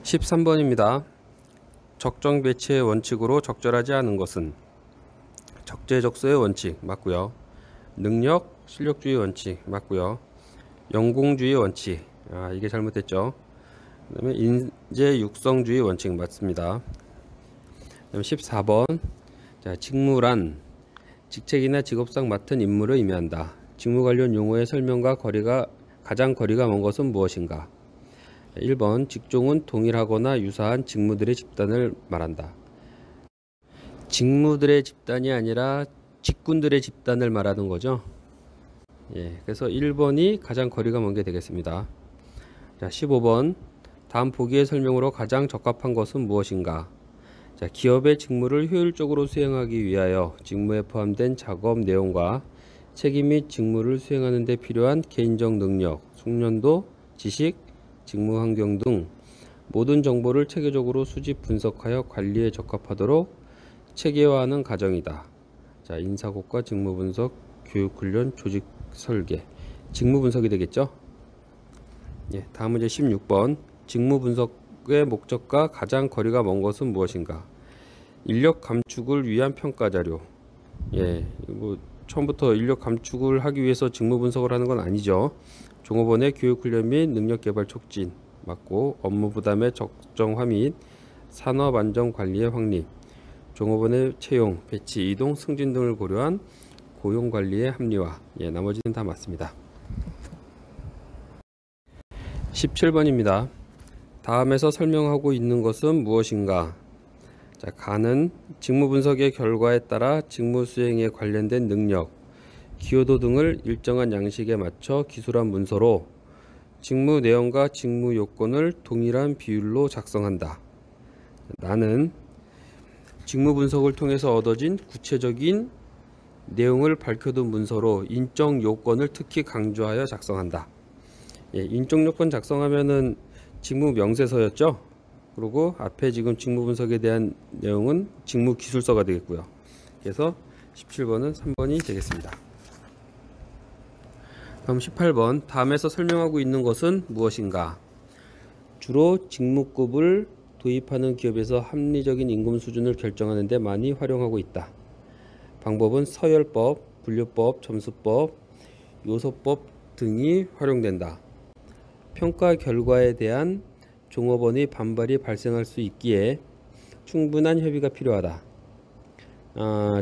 13번입니다. 적정 배치의 원칙으로 적절하지 않은 것은 적재적소의 원칙 맞고요. 능력, 실력주의 원칙 맞고요. 영공주의 원칙, 이게 잘못됐죠. 그 다음에 인재 육성주의 원칙 맞습니다. 그 다음에 14번, 직무란 직책이나 직업상 맡은 임무를 의미한다. 직무 관련 용어의 설명과 가장 거리가 먼 것은 무엇인가? 1번, 직종은 동일하거나 유사한 직무들의 집단을 말한다. 직무들의 집단이 아니라 직군들의 집단을 말하는 거죠. 그래서 1번이 가장 거리가 먼 게 되겠습니다. 자, 15번, 다음 보기의 설명으로 가장 적합한 것은 무엇인가? 자, 기업의 직무를 효율적으로 수행하기 위하여 직무에 포함된 작업 내용과 책임 및 직무를 수행하는 데 필요한 개인적 능력, 숙련도, 지식, 직무 환경 등 모든 정보를 체계적으로 수집 분석하여 관리에 적합하도록 체계화하는 과정이다. 자, 인사고과 직무 분석, 교육 훈련, 조직 설계, 직무 분석이 되겠죠. 다음 문제 16번. 직무 분석의 목적과 가장 거리가 먼 것은 무엇인가? 인력 감축을 위한 평가 자료. 처음부터 인력 감축을 하기 위해서 직무 분석을 하는 건 아니죠. 종업원의 교육 훈련 및 능력 개발 촉진 맞고, 업무 부담의 적정화 및 산업 안정 관리의 확립, 종업원의 채용, 배치, 이동, 승진 등을 고려한 고용 관리의 합리화. 나머지는 다 맞습니다. 17번입니다. 다음에서 설명하고 있는 것은 무엇인가? 자, 가는 직무 분석의 결과에 따라 직무 수행에 관련된 능력, 기여도 등을 일정한 양식에 맞춰 기술한 문서로 직무 내용과 직무 요건을 동일한 비율로 작성한다. 나는 직무 분석을 통해서 얻어진 구체적인 내용을 밝혀둔 문서로 인적 요건을 특히 강조하여 작성한다. 인적 요건 작성하면은 직무 명세서였죠. 그리고 앞에 지금 직무 분석에 대한 내용은 직무 기술서가 되겠고요. 그래서 17번은 3번이 되겠습니다. 다음 18번. 다음에서 설명하고 있는 것은 무엇인가? 주로 직무급을 도입하는 기업에서 합리적인 임금 수준을 결정하는 데 많이 활용하고 있다. 방법은 서열법, 분류법, 점수법, 요소법 등이 활용된다. 평가 결과에 대한 종업원의 반발이 발생할 수 있기에 충분한 협의가 필요하다.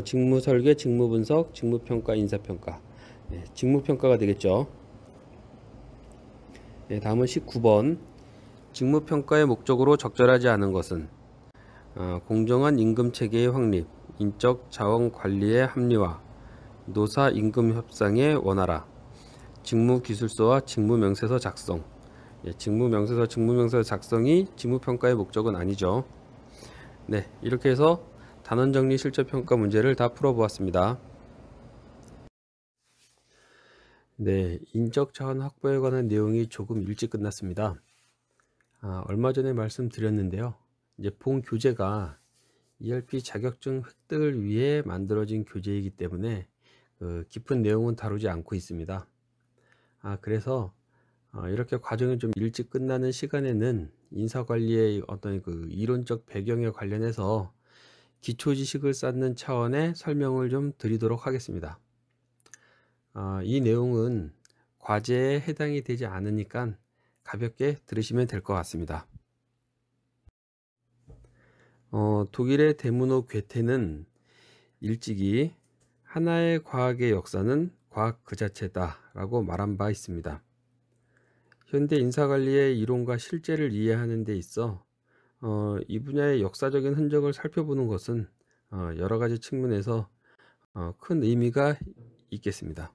직무 설계, 직무 분석, 직무 평가, 인사평가. 직무 평가가 되겠죠. 다음은 19번. 직무 평가의 목적으로 적절하지 않은 것은 공정한 임금 체계의 확립, 인적 자원 관리의 합리화, 노사 임금 협상의 원활화, 직무 기술서와 직무 명세서 작성. 직무 명세서, 직무 명세서 작성이 직무 평가의 목적은 아니죠. 이렇게 해서 단원 정리 실제 평가 문제를 다 풀어보았습니다. 인적 자원 확보에 관한 내용이 조금 일찍 끝났습니다. 얼마 전에 말씀드렸는데요. 이제 본 교재가 ERP 자격증 획득을 위해 만들어진 교재이기 때문에 깊은 내용은 다루지 않고 있습니다. 그래서 이렇게 과정이 좀 일찍 끝나는 시간에는 인사관리의 어떤 이론적 배경에 관련해서 기초 지식을 쌓는 차원의 설명을 좀 드리도록 하겠습니다. 이 내용은 과제에 해당이 되지 않으니까 가볍게 들으시면 될 것 같습니다. 독일의 데무노 괴테는 일찍이 하나의 과학의 역사는 과학 그 자체다 라고 말한 바 있습니다. 현대 인사관리의 이론과 실제를 이해하는 데 있어 이 분야의 역사적인 흔적을 살펴보는 것은 여러 가지 측면에서 큰 의미가 있겠습니다.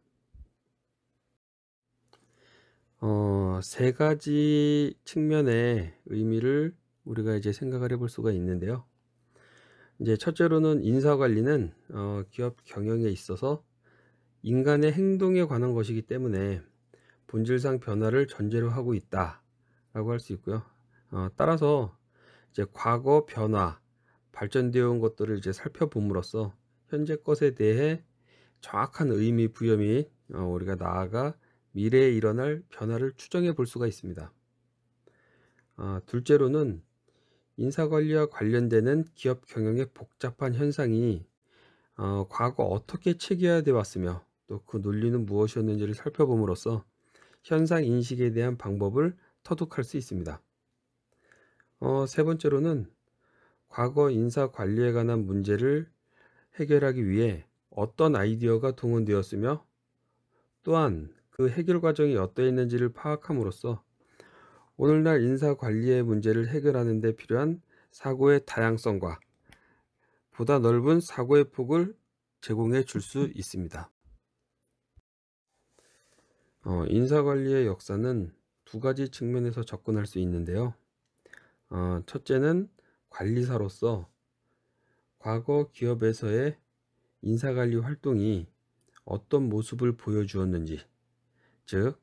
세 가지 측면의 의미를 우리가 이제 생각을 해볼 수가 있는데요. 이제 첫째로는 인사관리는 기업 경영에 있어서 인간의 행동에 관한 것이기 때문에 본질상 변화를 전제로 하고 있다라고 할 수 있고요. 따라서 이제 과거 변화, 발전되어 온 것들을 이제 살펴봄으로써 현재 것에 대해 정확한 의미 부여 및 우리가 나아가 미래에 일어날 변화를 추정해 볼 수가 있습니다. 둘째로는 인사관리와 관련되는 기업 경영의 복잡한 현상이 과거 어떻게 체계화되어 왔으며 또 그 논리는 무엇이었는지를 살펴봄으로써 현상 인식에 대한 방법을 터득할 수 있습니다. 세 번째로는 과거 인사 관리에 관한 문제를 해결하기 위해 어떤 아이디어가 동원되었으며 또한 그 해결 과정이 어떠했는지를 파악함으로써 오늘날 인사 관리의 문제를 해결하는 데 필요한 사고의 다양성과 보다 넓은 사고의 폭을 제공해 줄 수 있습니다. 인사관리의 역사는 두 가지 측면에서 접근할 수 있는데요. 첫째는 관리사로서 과거 기업에서의 인사관리 활동이 어떤 모습을 보여주었는지, 즉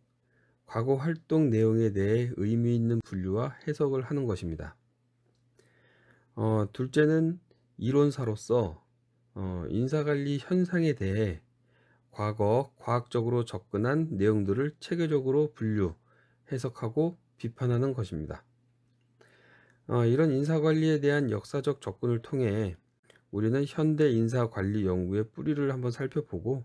과거 활동 내용에 대해 의미 있는 분류와 해석을 하는 것입니다. 둘째는 이론사로서 인사관리 현상에 대해 과거 과학적으로 접근한 내용들을 체계적으로 분류, 해석하고 비판하는 것입니다. 이런 인사관리에 대한 역사적 접근을 통해 우리는 현대 인사관리 연구의 뿌리를 한번 살펴보고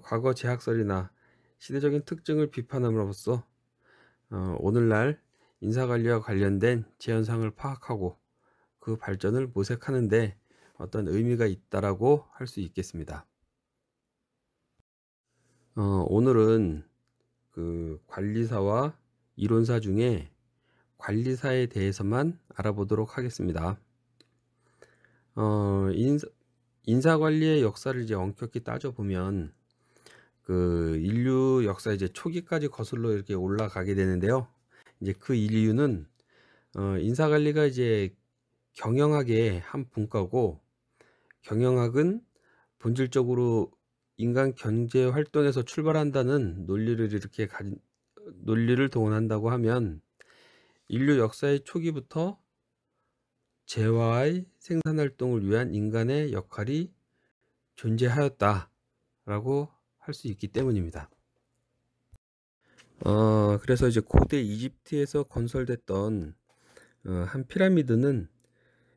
과거 제학설이나 시대적인 특징을 비판함으로써 오늘날 인사관리와 관련된 재현상을 파악하고 그 발전을 모색하는 데 어떤 의미가 있다라고 할 수 있겠습니다. 오늘은 그 관리사와 이론사 중에 관리사에 대해서만 알아보도록 하겠습니다. 인사관리의 역사를 이제 엄격히 따져보면 그 인류 역사 이제 초기까지 거슬러 이렇게 올라가게 되는데요. 이제 그 이유는 인사관리가 이제 경영학의 한 분과고, 경영학은 본질적으로 인간 경제 활동에서 출발한다는 논리를 동원한다고 하면 인류 역사의 초기부터 재화의 생산 활동을 위한 인간의 역할이 존재하였다라고 할 수 있기 때문입니다. 그래서 이제 고대 이집트에서 건설됐던 한 피라미드는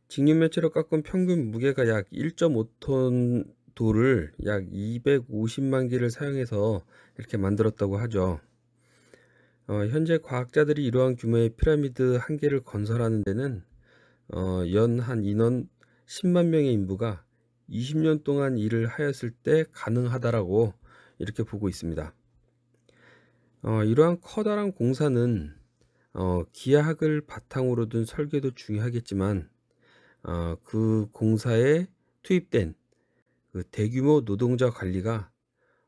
직육면체로 깎은 평균 무게가 약 1.5톤 돌을 약 250만 개를 사용해서 이렇게 만들었다고 하죠. 현재 과학자들이 이러한 규모의 피라미드 한 개를 건설하는 데는 연 한 인원 10만 명의 인부가 20년 동안 일을 하였을 때 가능하다라고 이렇게 보고 있습니다. 이러한 커다란 공사는 기하학을 바탕으로 둔 설계도 중요하겠지만 그 공사에 투입된 그 대규모 노동자 관리가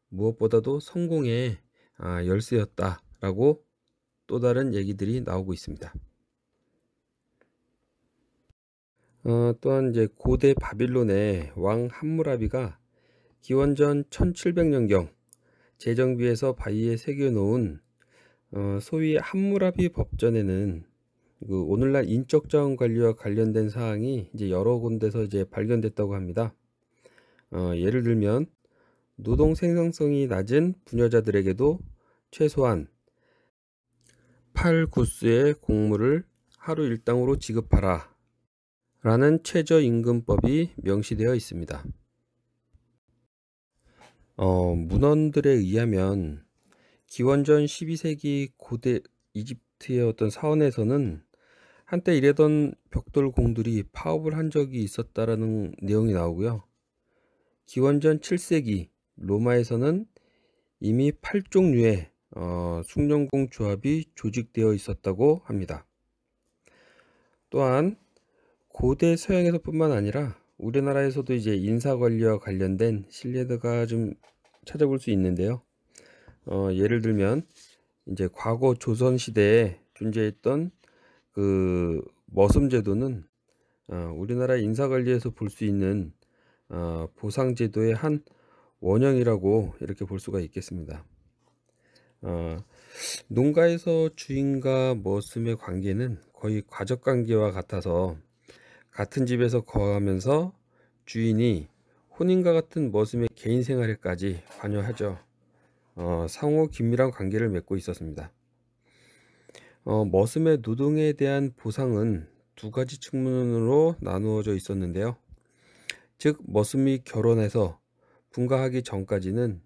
무엇보다도 성공의 열쇠였다라고 또 다른 얘기들이 나오고 있습니다. 또한 이제 고대 바빌론의 왕 함무라비가 기원전 1700년경 재정비에서 바위에 새겨 놓은 소위 함무라비 법전에는 그 오늘날 인적 자원 관리와 관련된 사항이 이제 여러 군데서 이제 발견됐다고 합니다. 예를 들면 노동 생산성이 낮은 부녀자들에게도 최소한 8구스의 곡물을 하루 일당으로 지급하라 라는 최저임금법이 명시되어 있습니다. 문헌들에 의하면 기원전 12세기 고대 이집트의 어떤 사원에서는 한때 일하던 벽돌 공들이 파업을 한 적이 있었다라는 내용이 나오고요. 기원전 7세기 로마에서는 이미 8종류의 숭늉공 조합이 조직되어 있었다고 합니다. 또한 고대 서양에서 뿐만 아니라 우리나라에서도 이제 인사관리와 관련된 신뢰도가 좀 찾아볼 수 있는데요. 예를 들면 이제 과거 조선 시대에 존재했던 그 머슴제도는 우리나라 인사관리에서 볼 수 있는 보상제도의 한 원형이라고 이렇게 볼 수가 있겠습니다. 농가에서 주인과 머슴의 관계는 거의 가족관계와 같아서 같은 집에서 거하면서 주인이 혼인과 같은 머슴의 개인 생활에까지 관여하죠. 상호 긴밀한 관계를 맺고 있었습니다. 머슴의 노동에 대한 보상은 두 가지 측면으로 나누어져 있었는데요. 즉 머슴이 결혼해서 분가하기 전까지는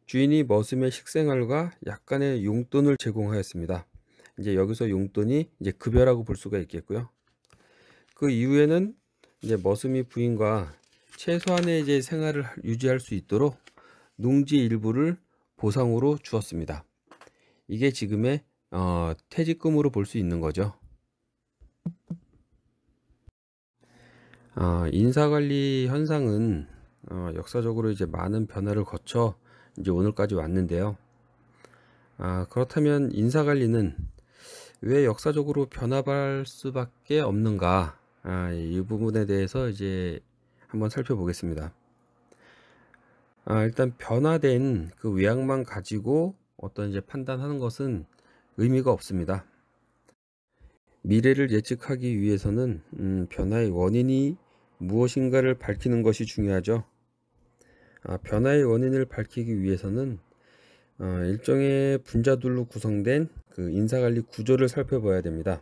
주인이 머슴의 식생활과 약간의 용돈을 제공하였습니다. 이제 여기서 용돈이 이제 급여라고 볼 수가 있겠고요. 그 이후에는 이제 머슴이 부인과 최소한의 이제 생활을 유지할 수 있도록 농지 일부를 보상으로 주었습니다. 이게 지금의 퇴직금으로 볼 수 있는 거죠. 인사관리 현상은 역사적으로 이제 많은 변화를 거쳐 이제 오늘까지 왔는데요. 그렇다면 인사관리는 왜 역사적으로 변화할 수밖에 없는가? 이 부분에 대해서 이제 한번 살펴보겠습니다. 일단 변화된 그 외양만 가지고 어떤 이제 판단하는 것은 의미가 없습니다. 미래를 예측하기 위해서는 변화의 원인이 무엇인가를 밝히는 것이 중요하죠. 변화의 원인을 밝히기 위해서는 일종의 분자들로 구성된 그 인사관리 구조를 살펴봐야 됩니다.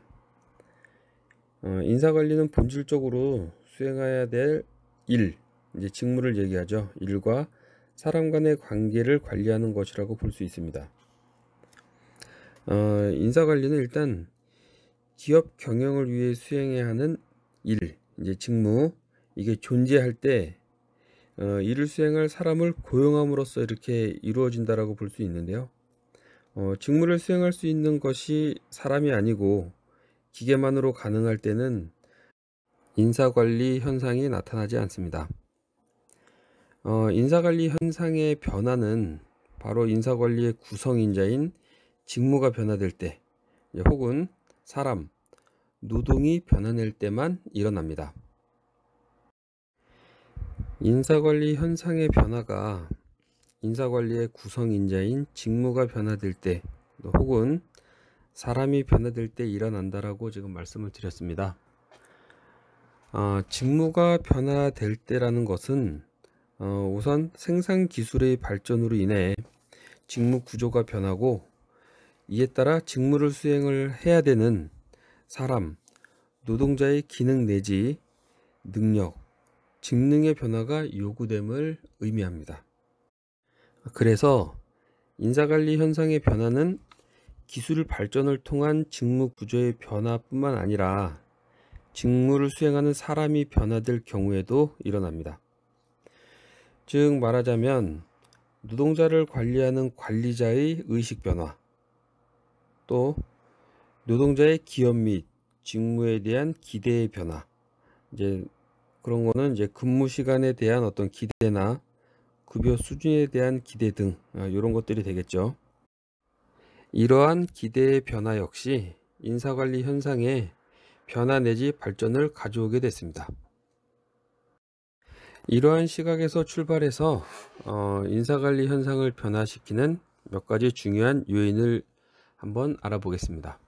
인사관리는 본질적으로 수행해야 될 일, 이제 직무를 얘기하죠. 일과 사람 간의 관계를 관리하는 것이라고 볼 수 있습니다. 인사관리는 일단 기업 경영을 위해 수행해야 하는 일, 이제 직무, 이게 존재할 때 이를 수행할 사람을 고용함으로써 이렇게 이루어진다라고 볼 수 있는데요. 직무를 수행할 수 있는 것이 사람이 아니고 기계만으로 가능할 때는 인사관리 현상이 나타나지 않습니다. 인사관리 현상의 변화는 바로 인사관리의 구성인자인 직무가 변화될 때 혹은 사람, 노동이 변화될 때만 일어납니다. 인사관리 현상의 변화가 인사관리의 구성인자인 직무가 변화될 때 혹은 사람이 변화될 때 일어난다라고 지금 말씀을 드렸습니다. 직무가 변화될 때라는 것은 우선 생산 기술의 발전으로 인해 직무 구조가 변하고 이에 따라 직무를 수행을 해야 되는 사람, 노동자의 기능 내지 능력, 직능의 변화가 요구됨을 의미합니다. 그래서 인사관리 현상의 변화는 기술 발전을 통한 직무 구조의 변화뿐만 아니라 직무를 수행하는 사람이 변화될 경우에도 일어납니다. 즉 말하자면 노동자를 관리하는 관리자의 의식 변화, 또 노동자의 기업 및 직무에 대한 기대의 변화, 이제 그런 거는 이제 근무 시간에 대한 어떤 기대나 급여 수준에 대한 기대 등 이런 것들이 되겠죠. 이러한 기대의 변화 역시 인사관리 현상의 변화 내지 발전을 가져오게 됐습니다. 이러한 시각에서 출발해서 인사관리 현상을 변화시키는 몇 가지 중요한 요인을 한번 알아보겠습니다.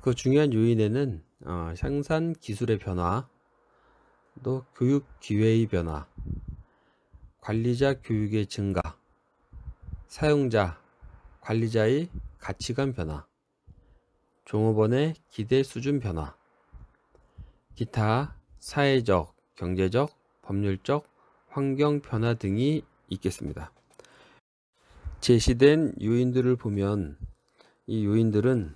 그 중요한 요인에는 생산 기술의 변화, 또 교육 기회의 변화, 관리자 교육의 증가, 사용자, 관리자의 가치관 변화, 종업원의 기대 수준 변화, 기타 사회적, 경제적, 법률적, 환경 변화 등이 있겠습니다. 제시된 요인들을 보면 이 요인들은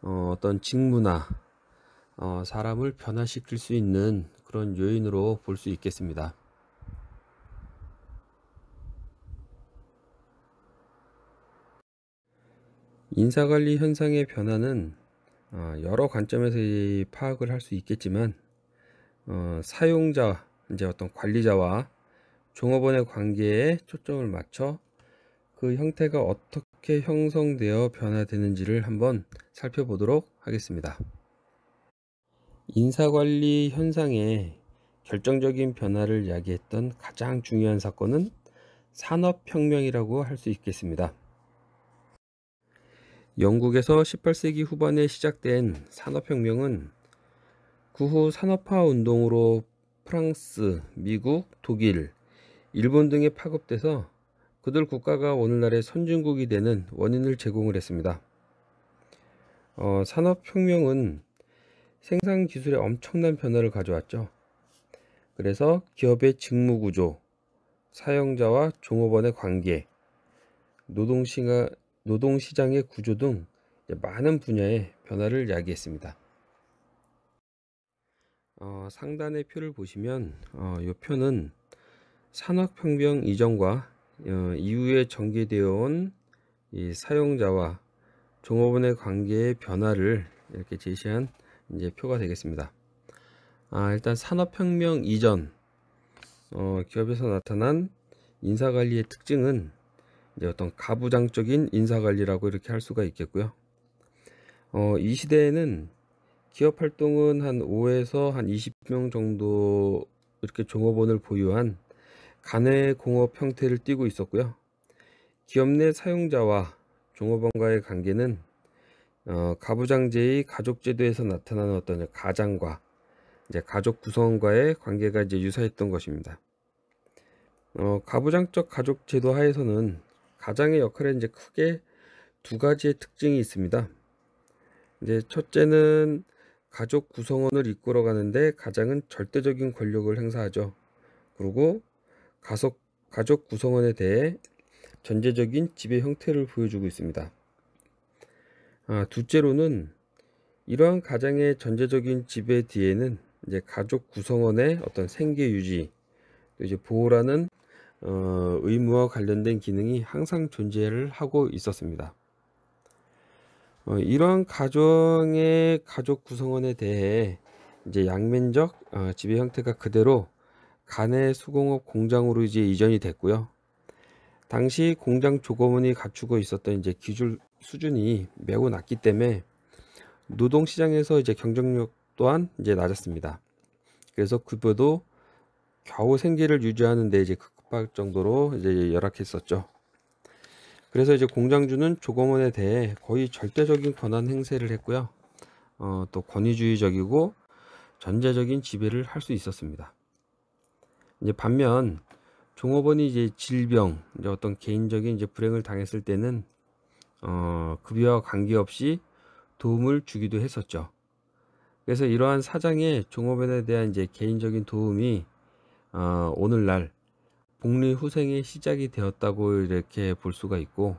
어떤 직무나 사람을 변화시킬 수 있는 그런 요인으로 볼 수 있겠습니다. 인사관리 현상의 변화는 여러 관점에서 파악을 할 수 있겠지만 사용자, 이제 어떤 관리자와 종업원의 관계에 초점을 맞춰 그 형태가 어떻게 형성되어 변화되는지를 한번 살펴보도록 하겠습니다. 인사관리 현상의 결정적인 변화를 이야기했던 가장 중요한 사건은 산업혁명이라고 할 수 있겠습니다. 영국에서 18세기 후반에 시작된 산업혁명은 그 후 산업화 운동으로 프랑스, 미국, 독일, 일본 등에 파급돼서 그들 국가가 오늘날의 선진국이 되는 원인을 제공을 했습니다. 산업혁명은 생산 기술에 엄청난 변화를 가져왔죠. 그래서 기업의 직무 구조, 사용자와 종업원의 관계, 노동시장의 구조 등 많은 분야의 변화를 야기했습니다. 상단의 표를 보시면 이 표는 산업혁명 이전과 이후에 전개되어 온 이 사용자와 종업원의 관계의 변화를 이렇게 제시한 이제 표가 되겠습니다. 일단 산업혁명 이전 기업에서 나타난 인사관리의 특징은 이제 어떤 가부장적인 인사관리라고 이렇게 할 수가 있겠고요. 이 시대에는 기업 활동은 한 5에서 한 20명 정도 이렇게 종업원을 보유한 간의 공업 형태를 띠고 있었고요. 기업 내 사용자와 종업원과의 관계는 가부장제의 가족제도에서 나타나는 어떤 가장과 이제 가족 구성원과의 관계가 이제 유사했던 것입니다. 가부장적 가족제도 하에서는 가장의 역할에 이제 크게 두 가지의 특징이 있습니다. 이제 첫째는 가족 구성원을 이끌어가는데 가장은 절대적인 권력을 행사하죠. 그리고 가족 구성원에 대해 전제적인 지배 형태를 보여주고 있습니다. 둘째로는 이러한 가장의 전제적인 지배 뒤에는 이제 가족 구성원의 어떤 생계 유지, 또 이제 보호라는 의무와 관련된 기능이 항상 존재를 하고 있었습니다. 이러한 가정의 가족 구성원에 대해 이제 양면적 지배 형태가 그대로 간의 수공업 공장으로 이제 이전이 됐고요. 당시 공장 조건원이 갖추고 있었던 이제 기술 수준이 매우 낮기 때문에 노동 시장에서 이제 경쟁력 또한 이제 낮았습니다. 그래서 급여도 겨우 생계를 유지하는 데 이제 급할 정도로 이제 열악했었죠. 그래서 이제 공장주는 조공원에 대해 거의 절대적인 권한 행세를 했고요. 또 권위주의적이고 전제적인 지배를 할 수 있었습니다. 이제 반면 종업원이 이제 질병, 이제 어떤 개인적인 이제 불행을 당했을 때는 급여와 관계없이 도움을 주기도 했었죠. 그래서 이러한 사장의 종업원에 대한 이제 개인적인 도움이 오늘날 복리 후생의 시작이 되었다고 이렇게 볼 수가 있고,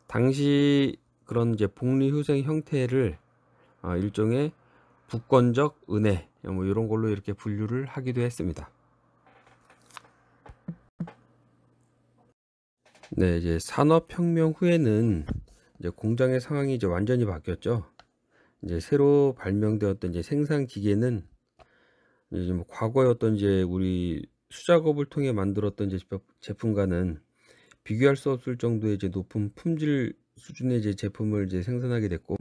당시 그런 이제 복리 후생 형태를 일종의 부권적 은혜 뭐 이런 걸로 이렇게 분류를 하기도 했습니다. 네, 이제 산업혁명 후에는 이제 공장의 상황이 이제 완전히 바뀌었죠. 이제 새로 발명되었던 이제 생산 기계는 이제 뭐 과거의 어떤 이제 우리 수작업을 통해 만들었던 이제 제품과는 비교할 수 없을 정도의 이제 높은 품질 수준의 이제 제품을 이제 생산하게 됐고,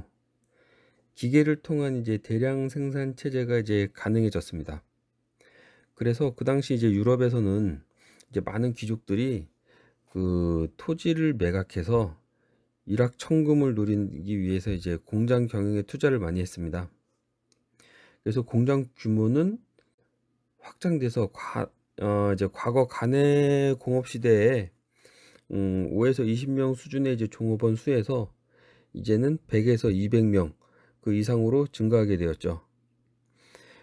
기계를 통한 이제 대량 생산 체제가 이제 가능해졌습니다. 그래서 그 당시 이제 유럽에서는 이제 많은 귀족들이 그 토지를 매각해서 일확천금을 노리기 위해서 이제 공장 경영에 투자를 많이 했습니다. 그래서 공장 규모는 확장돼서 이제 과거 간의 공업 시대에 5에서 20명 수준의 이제 종업원 수에서 이제는 100에서 200명 그 이상으로 증가하게 되었죠.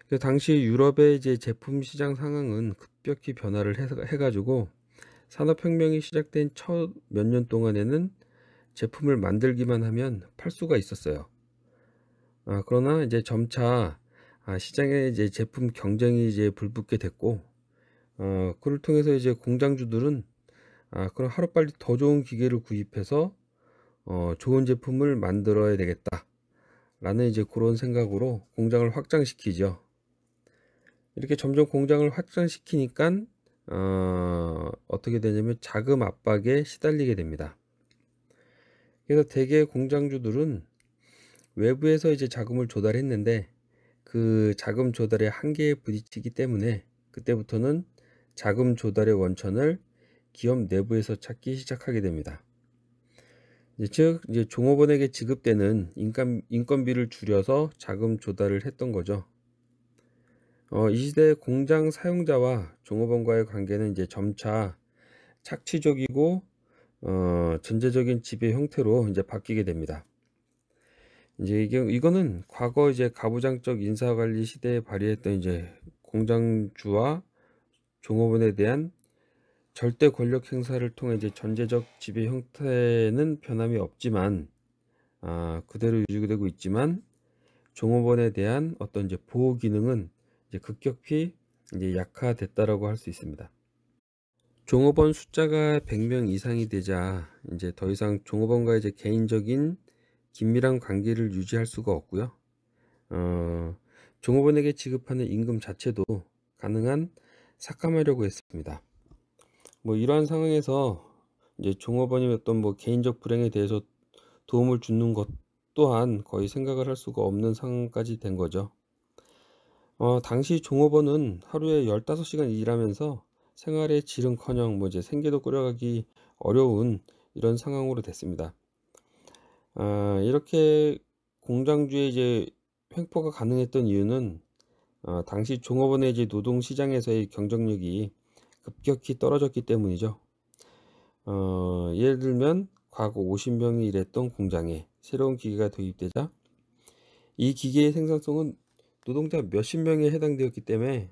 그 당시 유럽의 이제 제품 시장 상황은 급격히 변화를 해가지고 산업혁명이 시작된 첫 몇 년 동안에는 제품을 만들기만 하면 팔 수가 있었어요. 그러나 이제 점차 시장에 이제 제품 경쟁이 이제 불붙게 됐고, 그를 통해서 이제 공장주들은 그럼 하루빨리 더 좋은 기계를 구입해서 좋은 제품을 만들어야 되겠다 라는 이제 그런 생각으로 공장을 확장시키죠. 이렇게 점점 공장을 확장시키니까 어떻게 되냐면 자금 압박에 시달리게 됩니다. 그래서 대개 공장주들은 외부에서 이제 자금을 조달했는데 그 자금 조달의 한계에 부딪히기 때문에 그때부터는 자금 조달의 원천을 기업 내부에서 찾기 시작하게 됩니다. 즉 이제 종업원에게 지급되는 인건비를 줄여서 자금 조달을 했던 거죠. 이 시대 공장 사용자와 종업원과의 관계는 이제 점차 착취적이고 전제적인 지배 형태로 이제 바뀌게 됩니다. 이제 이거는 과거 이제 가부장적 인사관리 시대에 발휘했던 이제 공장주와 종업원에 대한 절대 권력 행사를 통해 이제 전제적 지배 형태는 변함이 없지만, 그대로 유지되고 있지만, 종업원에 대한 어떤 이제 보호 기능은 이제 급격히 이제 약화됐다라고 할 수 있습니다. 종업원 숫자가 100명 이상이 되자 이제 더 이상 종업원과 이제 개인적인 긴밀한 관계를 유지할 수가 없고요. 종업원에게 지급하는 임금 자체도 가능한 삭감하려고 했습니다. 뭐 이러한 상황에서 이제 종업원이 어떤 뭐 개인적 불행에 대해서 도움을 주는 것 또한 거의 생각을 할 수가 없는 상황까지 된 거죠. 당시 종업원은 하루에 15시간 일하면서 생활의 질은커녕 뭐 이제 생계도 꾸려가기 어려운 이런 상황으로 됐습니다. 이렇게 공장주의 이제 횡포가 가능했던 이유는 당시 종업원의 이제 노동 시장에서의 경쟁력이 급격히 떨어졌기 때문이죠. 예를 들면 과거 50명이 일했던 공장에 새로운 기계가 도입되자 이 기계의 생산성은 노동자 몇십 명에 해당되었기 때문에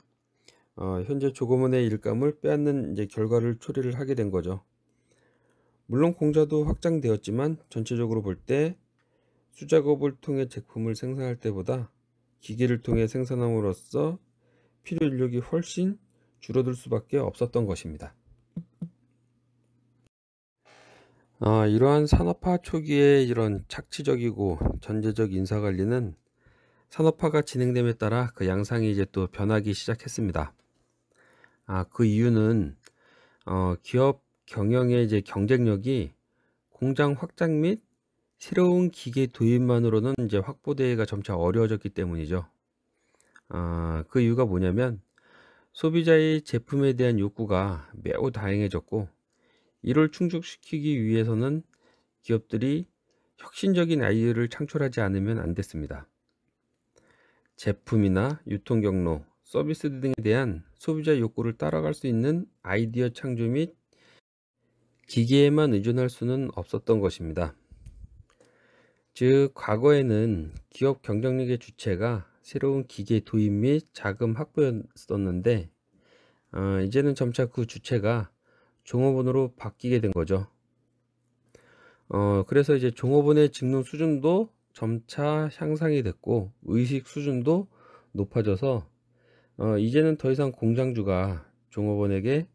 현재 종업원의 일감을 빼앗는 이제 결과를 초래를 하게 된 거죠. 물론 공자도 확장되었지만 전체적으로 볼 때 수작업을 통해 제품을 생산할 때보다 기계를 통해 생산함으로써 필요 인력이 훨씬 줄어들 수밖에 없었던 것입니다. 이러한 산업화 초기의 이런 착취적이고 전제적 인사관리는 산업화가 진행됨에 따라 그 양상이 이제 또 변하기 시작했습니다. 그 이유는 기업 경영의 이제 경쟁력이 공장 확장 및 새로운 기계 도입만으로는 이제 확보되기가 점차 어려워졌기 때문이죠. 그 이유가 뭐냐면 소비자의 제품에 대한 욕구가 매우 다양해졌고 이를 충족시키기 위해서는 기업들이 혁신적인 아이디어를 창출하지 않으면 안 됐습니다. 제품이나 유통 경로, 서비스 등에 대한 소비자 욕구를 따라갈 수 있는 아이디어 창조 및 기계에만 의존할 수는 없었던 것입니다. 즉 과거에는 기업 경쟁력의 주체가 새로운 기계 도입 및 자금 확보였었는데 이제는 점차 그 주체가 종업원으로 바뀌게 된 거죠. 그래서 이제 종업원의 직능 수준도 점차 향상이 됐고 의식 수준도 높아져서 이제는 더 이상 공장주가 종업원에게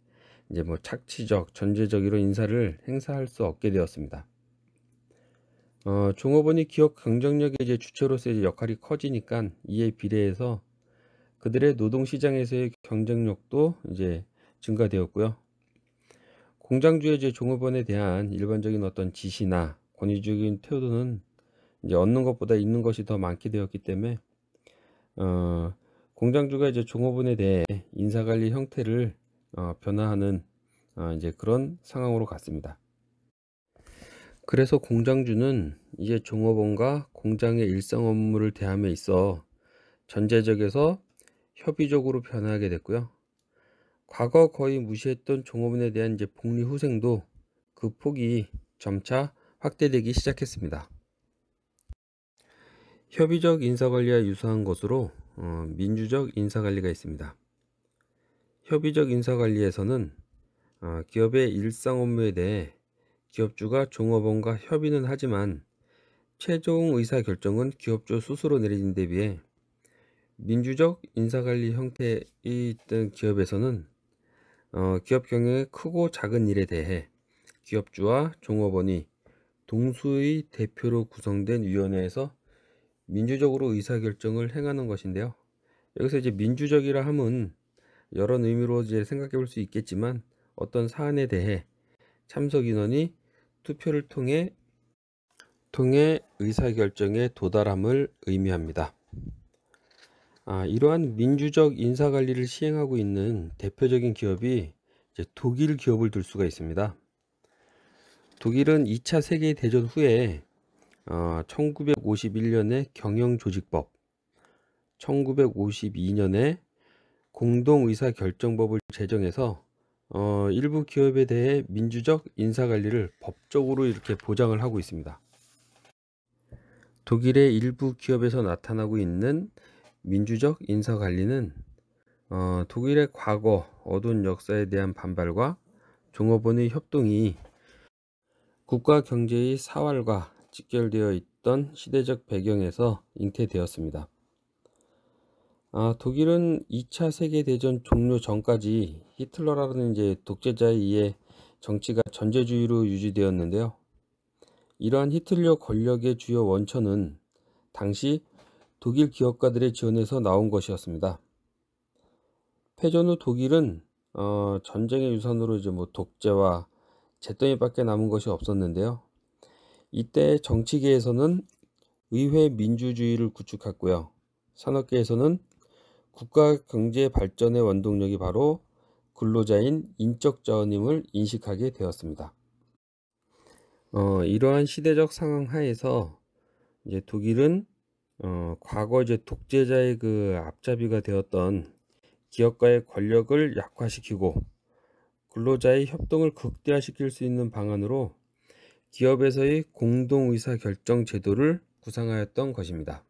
이제 뭐 착취적, 전제적 이런 인사를 행사할 수 없게 되었습니다. 종업원이 기업 경쟁력의 이제 주체로서의 역할이 커지니까 이에 비례해서 그들의 노동시장에서의 경쟁력도 이제 증가되었고요. 공장주의 이제 종업원에 대한 일반적인 어떤 지시나 권위적인 태도는 이제 얻는 것보다 잃는 것이 더 많게 되었기 때문에 공장주가 이제 종업원에 대해 인사관리 형태를 변화하는 이제 그런 상황으로 갔습니다. 그래서 공장주는 이제 종업원과 공장의 일상 업무를 대함에 있어 전제적에서 협의적으로 변화하게 됐고요. 과거 거의 무시했던 종업원에 대한 이제 복리 후생도 그 폭이 점차 확대되기 시작했습니다. 협의적 인사관리와 유사한 것으로 민주적 인사관리가 있습니다. 협의적 인사관리에서는 기업의 일상 업무에 대해 기업주가 종업원과 협의는 하지만 최종 의사결정은 기업주 스스로 내리는 데 비해 민주적 인사관리 형태의 있던 기업에서는 기업 경영의 크고 작은 일에 대해 기업주와 종업원이 동수의 대표로 구성된 위원회에서 민주적으로 의사결정을 행하는 것인데요. 여기서 이제 민주적이라 함은 여러 의미로 이제 생각해 볼 수 있겠지만 어떤 사안에 대해 참석 인원이 투표를 통해 의사결정에 도달함을 의미합니다. 이러한 민주적 인사관리를 시행하고 있는 대표적인 기업이 이제 독일 기업을 들 수가 있습니다. 독일은 2차 세계대전 후에 1951년에 경영조직법, 1952년에 공동의사결정법을 제정해서 일부 기업에 대해 민주적 인사관리를 법적으로 이렇게 보장을 하고 있습니다. 독일의 일부 기업에서 나타나고 있는 민주적 인사 관리는 독일의 과거 어두운 역사에 대한 반발과 종업원의 협동이 국가 경제의 사활과 직결되어 있던 시대적 배경에서 잉태되었습니다. 독일은 2차 세계대전 종료 전까지 히틀러라는 독재자에 의해 정치가 전제주의로 유지되었는데요. 이러한 히틀러 권력의 주요 원천은 당시 독일 기업가들의 지원에서 나온 것이었습니다. 패전 후 독일은 전쟁의 유산으로 독재와 잿더미밖에 남은 것이 없었는데요. 이때 정치계에서는 의회 민주주의를 구축했고요. 산업계에서는 국가 경제 발전의 원동력이 바로 근로자인 인적 자원임을 인식하게 되었습니다. 이러한 시대적 상황 하에서 독일은 과거 독재자의 그 앞잡이가 되었던 기업가의 권력을 약화시키고 근로자의 협동을 극대화시킬 수 있는 방안으로 기업에서의 공동의사결정 제도를 구상하였던 것입니다.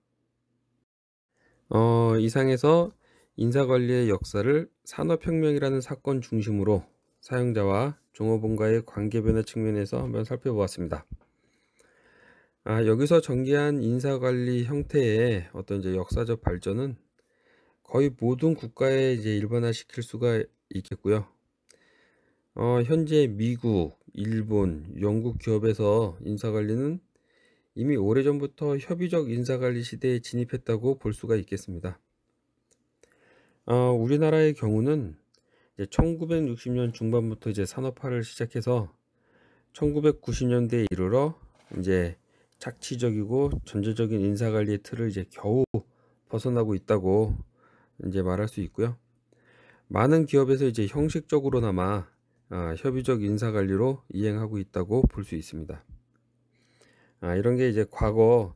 이상에서 인사관리의 역사를 산업혁명이라는 사건 중심으로 사용자와 종업원과의 관계 변화 측면에서 한번 살펴보았습니다. 여기서 전개한 인사관리 형태의 어떤 역사적 발전은 거의 모든 국가에 일반화시킬 수가 있겠고요. 현재 미국, 일본, 영국 기업에서 인사관리는 이미 오래전부터 협의적 인사관리 시대에 진입했다고 볼 수가 있겠습니다. 우리나라의 경우는 1960년 중반부터 산업화를 시작해서 1990년대에 이르러 착취적이고 전제적인 인사관리의 틀을 겨우 벗어나고 있다고 말할 수 있고요. 많은 기업에서 형식적으로나마 협의적 인사관리로 이행하고 있다고 볼 수 있습니다. 이런 게 과거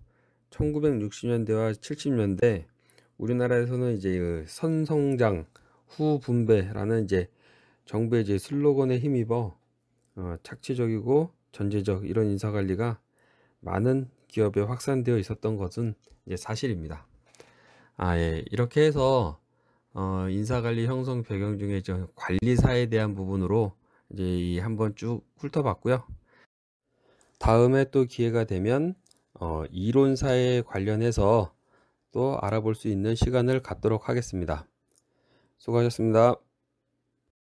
1960년대와 70년대 우리나라에서는 그 선성장 후분배라는 정부의 슬로건에 힘입어 착취적이고 전제적 이런 인사관리가 많은 기업에 확산되어 있었던 것은 사실입니다. 예, 이렇게 해서 인사관리 형성 배경 중에 관리사에 대한 부분으로 한번 쭉 훑어봤고요. 다음에 또 기회가 되면 이론사에 관련해서 또 알아볼 수 있는 시간을 갖도록 하겠습니다. 수고하셨습니다.